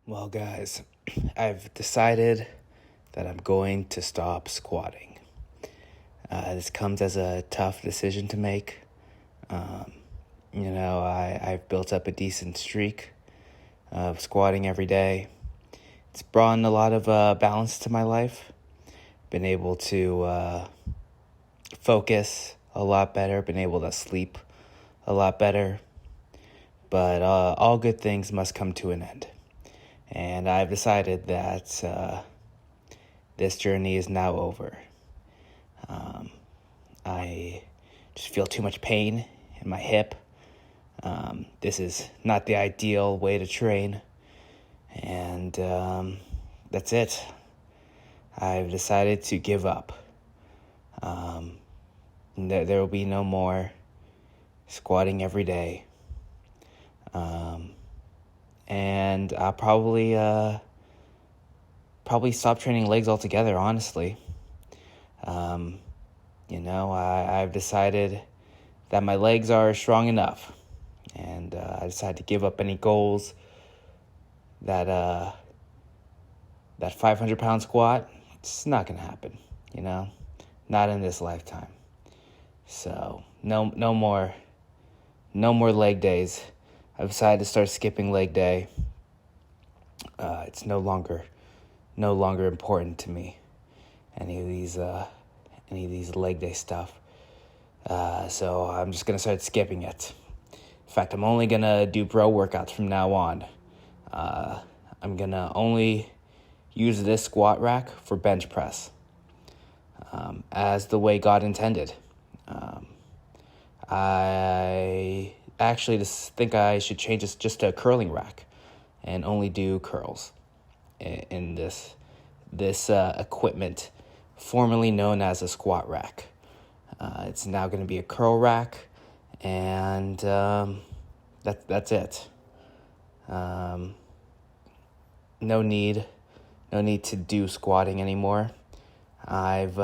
Well, guys, I've decided that I'm going to stop squatting. This comes as a tough decision to make. Um, I've built up a decent streak of squatting every day. It's brought a lot of balance to my life. Been able to focus a lot better, been able to sleep a lot better. But all good things must come to an end. And I've decided that this journey is now over. I just feel too much pain in my hip. This is not the ideal way to train. And that's it. I've decided to give up. There will be no more squatting every day. And I'll probably stop training legs altogether, honestly. I've decided that my legs are strong enough, and I decided to give up any goals that 500-pound squat. It's not gonna happen, not in this lifetime. So no more leg days. I've decided to start skipping leg day. It's no longer important to me. Any of these leg day stuff. So I'm just gonna start skipping it. In fact, I'm only gonna do bro workouts from now on. I'm gonna only use this squat rack for bench press, as the way God intended. I actually just think I should change this just to a curling rack and only do curls in this equipment formerly known as a squat rack. It's now going to be a curl rack, and that's it. No need to do squatting anymore. I've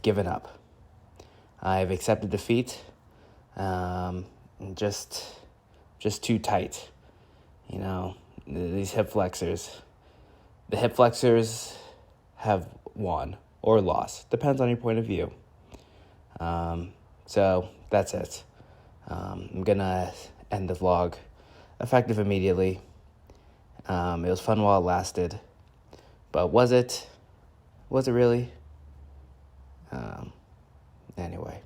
given up. I've accepted defeat. Just too tight. These hip flexors. The hip flexors have won or lost. Depends on your point of view. So that's it. I'm gonna end the vlog effective immediately. It was fun while it lasted. But was it? Was it really? Anyway.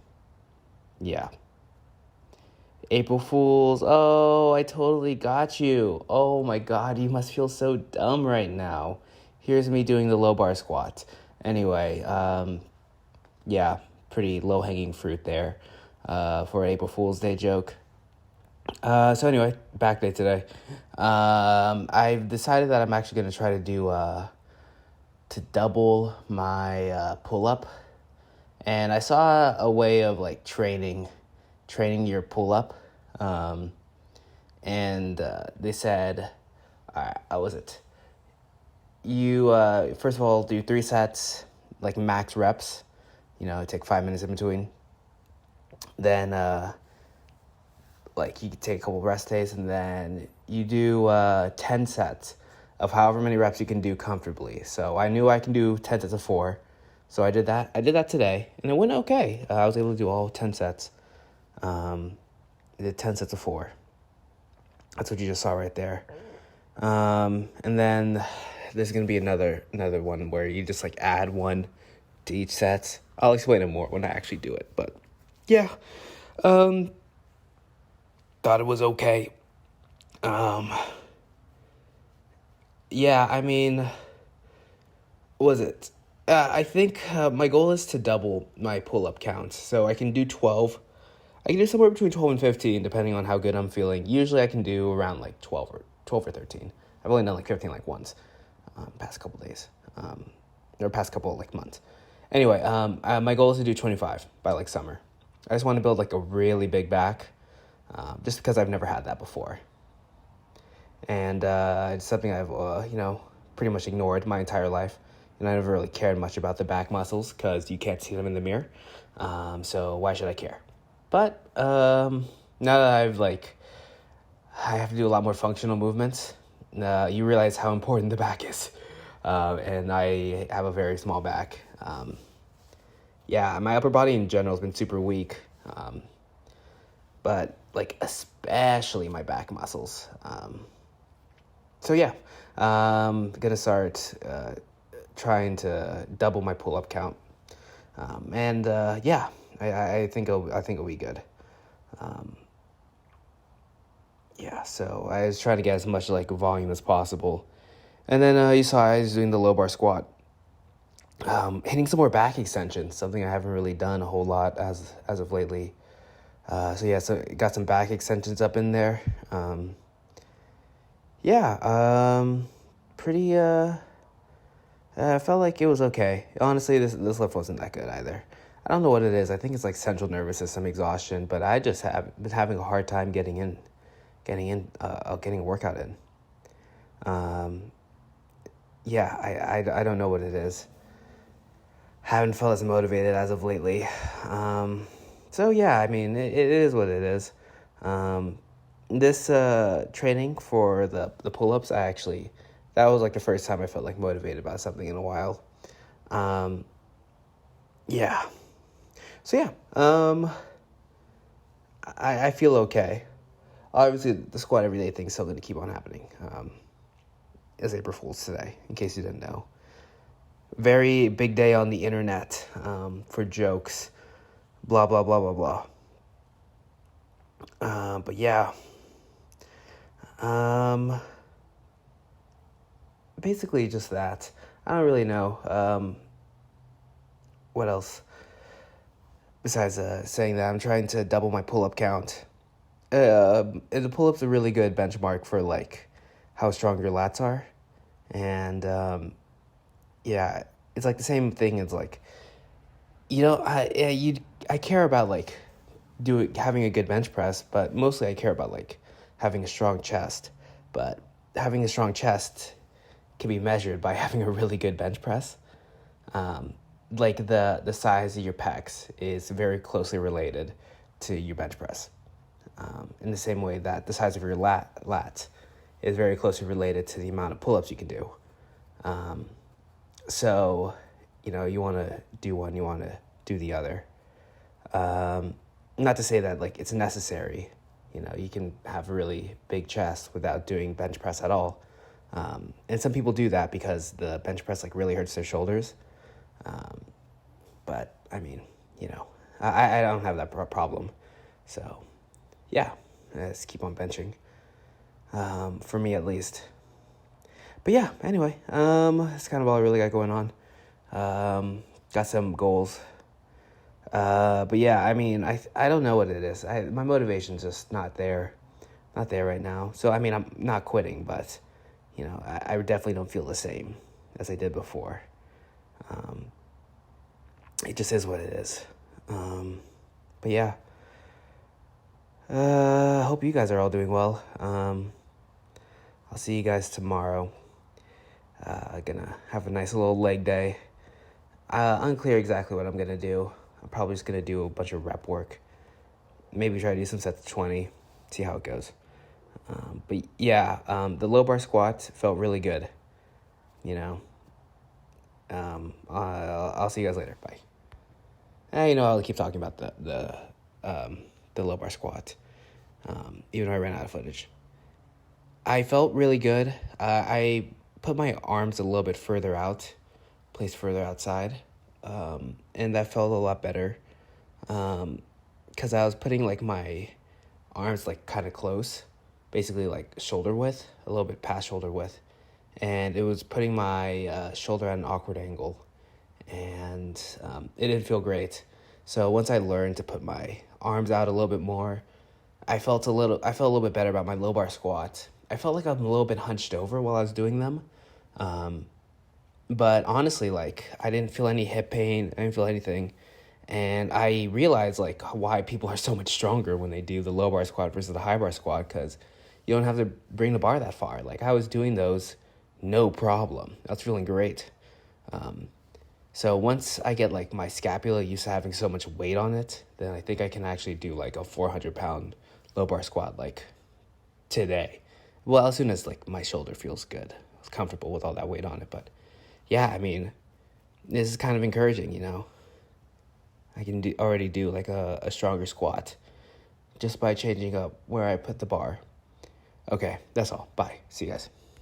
Yeah. April Fools. Oh, I totally got you. Oh my God, you must feel so dumb right now. Here's me doing the low bar squat. Anyway, yeah, pretty low-hanging fruit there for an April Fool's Day joke. So anyway, back day today. I've decided that I'm actually going to try to do to double my pull-up. And I saw a way of like training your pull-up. And they said, how was it? You, first of all, do 3 sets, like max reps. Take 5 minutes in between. Then, you could take a couple rest days, and then you do 10 sets of however many reps you can do comfortably. So I knew I can do 10 sets of 4. So I did that. I did that today, and it went okay. I was able to do all 10 sets. I did 10 sets of 4. That's what you just saw right there. And then there's going to be another one where you just add 1 to each set. I'll explain it more when I actually do it. But yeah, thought it was okay. Yeah, I mean, was it? I think my goal is to double my pull-up count. So I can do 12. I can do somewhere between 12 and 15, depending on how good I'm feeling. Usually I can do around 12 or 13. I've only done 15 once, past couple days, or past couple months. Anyway, my goal is to do 25 by summer. I just want to build a really big back, just because I've never had that before. And it's something I've pretty much ignored my entire life. And I never really cared much about the back muscles because you can't see them in the mirror. So why should I care? But now that I have to do a lot more functional movements, you realize how important the back is. And I have a very small back. Yeah, my upper body in general has been super weak. But like especially my back muscles. So yeah, gonna start trying to double my pull-up count. And yeah, I think it'll be good. Yeah, so I was trying to get as much like volume as possible. And then you saw I was doing the low bar squat. Hitting some more back extensions, something I haven't really done a whole lot as of lately. So got some back extensions up in there. Pretty. I felt like it was okay. Honestly, this lift wasn't that good either. I don't know what it is. I think it's like central nervous system exhaustion, but I just have been having a hard time getting a workout in. I don't know what it is. Haven't felt as motivated as of lately. So yeah, I mean, it is what it is. This training for the pull-ups, that was like the first time I felt like motivated about something in a while. Yeah. So yeah, I feel okay. Obviously, the squat every day thing is still going to keep on happening. It's April Fool's today, in case you didn't know. Very big day on the internet for jokes. Blah, blah, blah, blah, blah. But yeah. Basically just that. I don't really know what else besides saying that I'm trying to double my pull-up count. The pull-ups are really good benchmark for like how strong your lats are. And yeah, it's like the same thing as like, I care about like having a good bench press, but mostly I care about like having a strong chest. But having a strong chest can be measured by having a really good bench press. Like the size of your pecs is very closely related to your bench press. In the same way that the size of your lats is very closely related to the amount of pull-ups you can do. So, you want to do one, you want to do the other. Not to say that like it's necessary. You can have a really big chest without doing bench press at all. And some people do that because the bench press like really hurts their shoulders. But I mean, I don't have that problem. So yeah, let's keep on benching. For me at least. But yeah, anyway, that's kind of all I really got going on. Got some goals. But yeah, I mean, I don't know what it is. My motivation's just not there right now. So, I mean, I'm not quitting, but, I definitely don't feel the same as I did before. It just is what it is. But yeah, I hope you guys are all doing well. I'll see you guys tomorrow. Gonna have a nice little leg day. Unclear exactly what I'm gonna do. I'm probably just going to do a bunch of rep work. Maybe try to do some sets of 20. See how it goes. But yeah, the low bar squat felt really good. I'll see you guys later. Bye. I'll keep talking about the low bar squat. Even though I ran out of footage. I felt really good. I put my arms a little bit further out. Placed further outside. And that felt a lot better, because I was putting like my arms like kind of close, basically like shoulder width, a little bit past shoulder width, and it was putting my shoulder at an awkward angle, and it didn't feel great. So once I learned to put my arms out a little bit more, I felt a little bit better about my low bar squat. I felt like I'm a little bit hunched over while I was doing them. But honestly, like, I didn't feel any hip pain. I didn't feel anything. And I realized, like, why people are so much stronger when they do the low bar squat versus the high bar squat, because you don't have to bring the bar that far. Like, I was doing those, no problem. I was feeling great. So once I get, like, my scapula used to having so much weight on it, then I think I can actually do, like, a 400-pound low bar squat, like, today. Well, as soon as like my shoulder feels good, it's comfortable with all that weight on it. But yeah, I mean, this is kind of encouraging, you know. I can already do like a stronger squat just by changing up where I put the bar. Okay, that's all. Bye. See you guys.